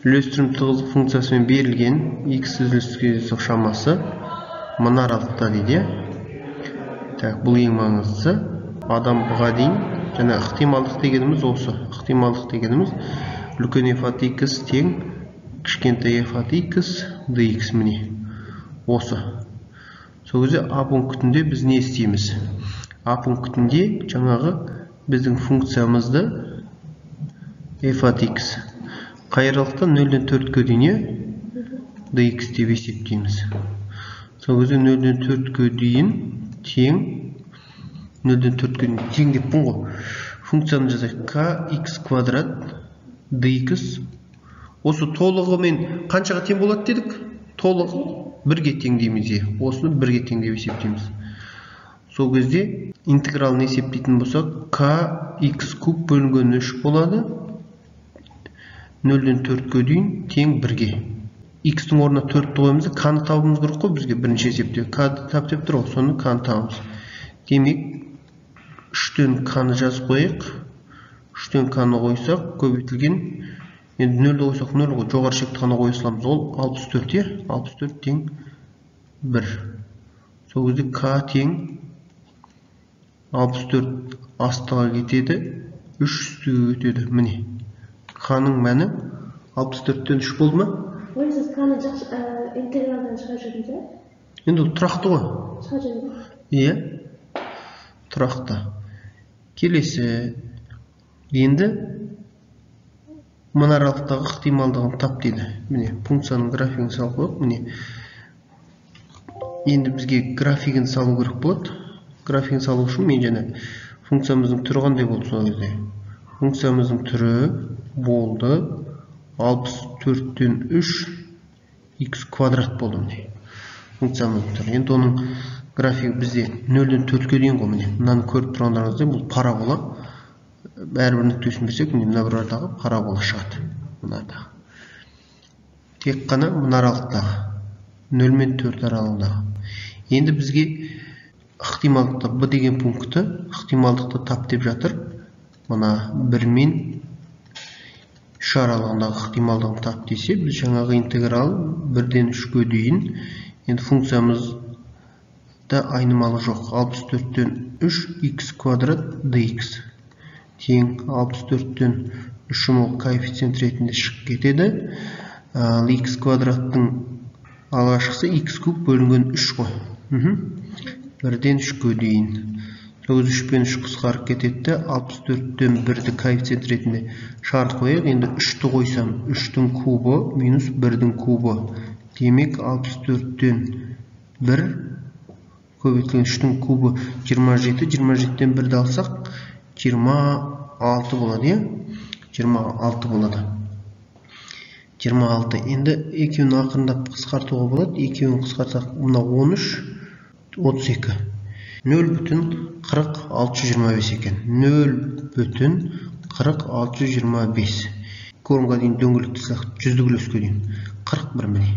Үйлестірім тығыздық функциясымен берілген x үзілістік шамасы мына аралықта дейді. Бұл ең маңыздысы. Адам бұға дейін және ықтималдық дегеніміз осы. Ықтималдық дегеніміз үлкен f от x тең кішкентай f от x dx міне. Осы. Сол кезде а пунктінде біз не істейміз? А пунктінде жаңағы біздің функциямызды f от x қай аралықта 0-ден 4-ке дейін dx деп есептейміз. Сол кезде 0-ден 4-ке дейін тең 0-ден 4-ке дейін тең деппін ғой. Функцияны жазайық. kx квадрат dx. Осы толығымен қаншаға тең болады дедік? Толық 1-ге тең дейміз. Осыны 1-ге тең деп есептейміз. Сол кезде интегралын есептейтін болсақ, kx куб бөлінген 3 болады. 0-ден 4-ке дейін тең 1-ге. X-тің орнына 4-ті қойымызды k-ны табымыз керек қой бізге бірінші есепте. K-ді тап деп тұр ғой, соны k-ны табымыз. Демек, 3-тен k-ны жазып қойық. 3-тен k-ны қойсақ, көбейтілген. Енді 0-ді қойсақ 0 ғой, жоғары шекті қана қоя саламыз. Ол 64, 64 тең 1. Сол кезде k тең 64 астыға кетеді, 3 үстіге өтеді. Міне. K-ның мәні 64-тен 3 болды ма? Ой, сіз K-ны интегралдан шыға жүрдіңіз бе? Енді тұрақты ғой. Шыға жүрдіңіз? Иә, тұрақты. Келесі. Енді мына аралықтағы ықтималдығын тап дейді. Міне, функцияның графигін салып қойып, міне. Енді бізге графигін салу керек болады. Графигін салу үшін мен және функциямыздың түрі қандай болды сол кезде? Функциямыздың түрі болды 64-тен 3 x квадрат болды міне. Функциямыздың түрі. Енді оның графигі бізде 0-ден 4-ке дейін ғой міне. Мынаны көріп тұрғандарыңызда бұл парабола. Бәрібір нүктесін берсек, міне мына бір арадағы парабола шығады. Мынадағы. Тек қана мына аралықтағы 0 мен 4 аралығындағы. Енді бізге ықтималдықта b деген пункті ықтималдықты тап деп жатыр. Мына 1 мен 3 аралығындағы ықтималдығын тап десе, біз жаңағы интеграл 1-ден 3-ке дейін. Енді функциямызда айнымалы жоқ. 64-тен 3 x квадрат dx. Тең 64-тен 3 ол коэффициент ретінде шығып кетеді. Ал x квадраттың алғашқысы x куб бөлінген 3 ғой. 1-ден 3-ке дейін. 3 пен 3 қысқарып кетеді. 64-тен 1-ді коэффициент ретінде шығарып қояйық. Енді 3-ті қойсам 3-тің кубы минус 1-дің кубы. Демек 64-тен 1 көбейтілген 3-тің кубы 27. 27-тен 1-ді алсақ 26 болады. 26 болады. 26. Енді екеуін ақырындап қысқартуға болады. Екеуін қысқартсақ, мына 13, 32. 0,4625 екен. 0,4625. Көрінға дейін дөңгелек тастақ жүздік үлеске дейін. 41 міне.